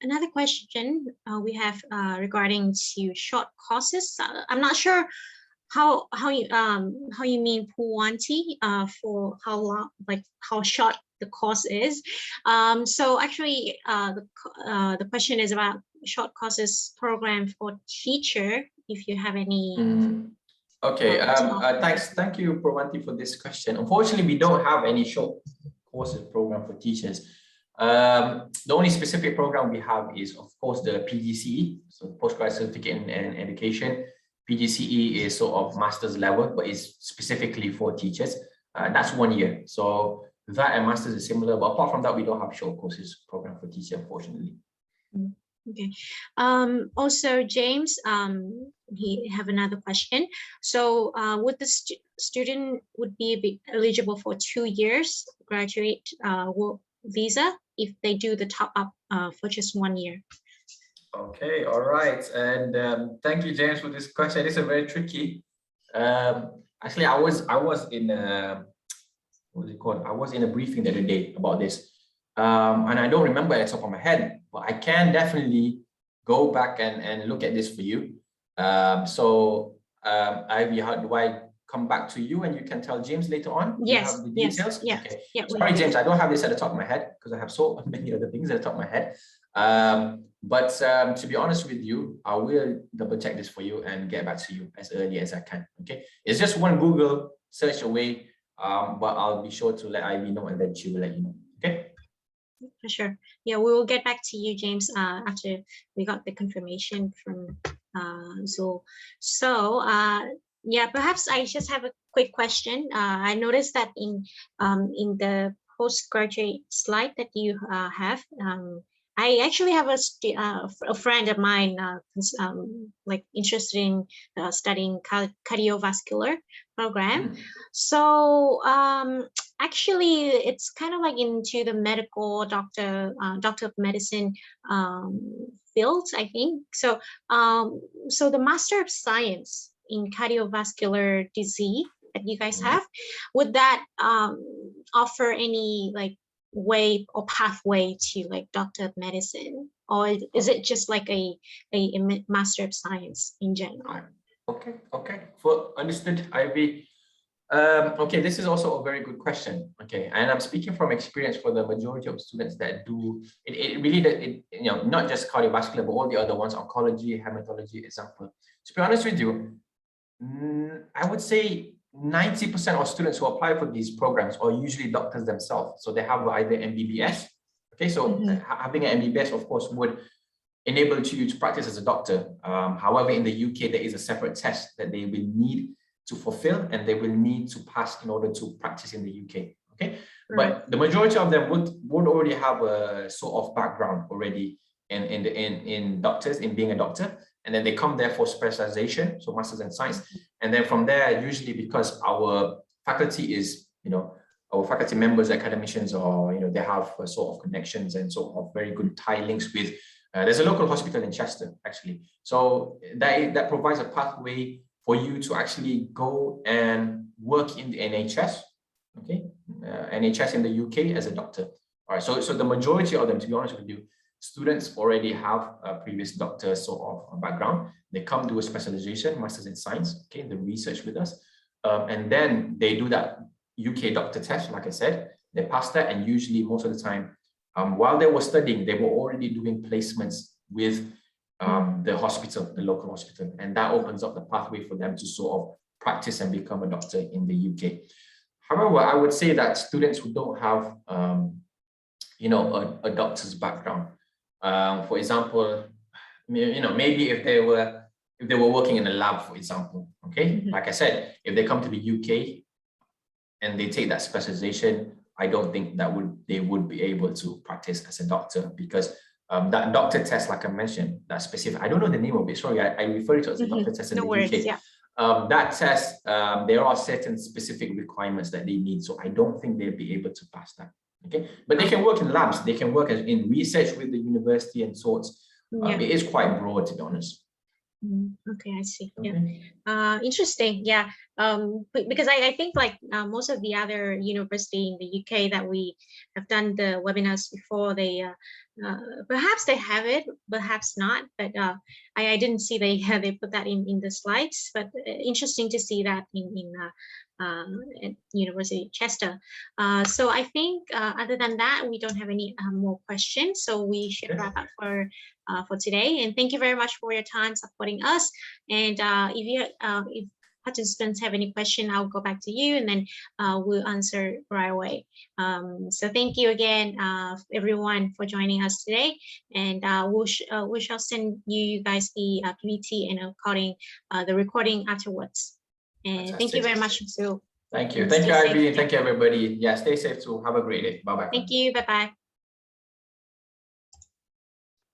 another question we have regarding to short courses. I'm not sure how you mean Puwanti for how long, like how short the course is. So actually the question is about short courses program for teacher, if you have any. Okay, thank you, Pravanti, for this question. Unfortunately, we don't have any short courses program for teachers. The only specific program we have is, of course, the PGCE, so Postgraduate Certificate in Education. PGCE is sort of master's level, but it's specifically for teachers. That's 1 year. So that and master's is similar, but apart from that, we don't have short courses program for teachers, unfortunately. Okay. Also, James, he have another question. So, would the student would be eligible for 2 years graduate work visa if they do the top up for just 1 year? Okay, all right, and thank you, James, for this question. It's a very tricky. Actually, I was in what is it called? I was in a briefing the other day about this. And I don't remember at the top of my head, but I can definitely go back and look at this for you. Ivy, how do I come back to you and you can tell James later on? Yes, you have the details? Yes, okay. Yeah, sorry, James, I don't have this at the top of my head because I have so many other things at the top of my head. To be honest with you, I will double check this for you and get back to you as early as I can. Okay, it's just one Google search away, but I'll be sure to let Ivy know and then she will let you know. Okay. For sure. Yeah, we will get back to you, James, after we got the confirmation from Zul. So, yeah, perhaps I just have a quick question. I noticed that in the postgraduate slide that you have, I actually have a friend of mine like interested in studying cardiovascular program. So actually, it's kind of like into the medical doctor of medicine field, I think. So so the Master of Science in Cardiovascular Disease that you guys have, would that offer any like way or pathway to like Doctor of Medicine, or is it just like a Master of Science in general? Okay, well, understood, Ivy. Okay, this is also a very good question. Okay, and I'm speaking from experience for the majority of students that do it. It really, you know, not just cardiovascular, but all the other ones, oncology, hematology, example. To be honest with you, I would say 90% of students who apply for these programs are usually doctors themselves. So they have either MBBS. Okay, so having an MBBS, of course, would enable you to practice as a doctor. However, in the UK, there is a separate test that they will need to fulfill and they will need to pass in order to practice in the UK. Okay, but the majority of them would already have a sort of background already in doctors, in being a doctor, and then they come there for specialization, so masters in science, and then from there, usually because our faculty is, you know, our faculty members, academicians, or, you know, they have a sort of connections and sort of very good tie links with. There's a local hospital in Chester, actually, so that provides a pathway for you to actually go and work in the NHS. Okay, NHS in the UK as a doctor. All right, so the majority of them, to be honest with you, students already have a previous doctor sort of background. They come do a specialization, masters in science, okay, the research with us, and then they do that UK doctor test. Like I said, they pass that, and usually most of the time, while they were studying, they were already doing placements with the hospital, the local hospital, and that opens up the pathway for them to sort of practice and become a doctor in the UK. However, I would say that students who don't have, you know, a doctor's background, for example, you know, maybe if they were working in a lab, for example, okay, like I said, if they come to the UK and they take that specialization, I don't think that they would be able to practice as a doctor, because that doctor test, like I mentioned, that specific, I don't know the name of it, sorry, I refer to it as a doctor test in the UK. Yeah. That test, there are certain specific requirements that they need, so I don't think they'll be able to pass that. Okay, but they can work in labs, they can work in research with the university and sorts. It is quite broad, to be honest. Okay, I see. Okay. Yeah, interesting. Yeah, because I think like most of the other university in the UK that we have done the webinars before, they perhaps they have it, perhaps not, but I didn't see they put that in the slides, but interesting to see that at University of Chester. So I think other than that, we don't have any more questions, so we should wrap up for today. And thank you very much for your time supporting us. And if participants have any question, I'll go back to you, and then we'll answer right away. So thank you again, everyone, for joining us today. And we shall send you guys the PPT and the recording afterwards. And Fantastic. thank you very much, Sue. Thank you. Thank you, Ivy. Thank you, everybody. Yeah, stay safe too. Have a great day. Bye-bye. Thank you. Bye-bye.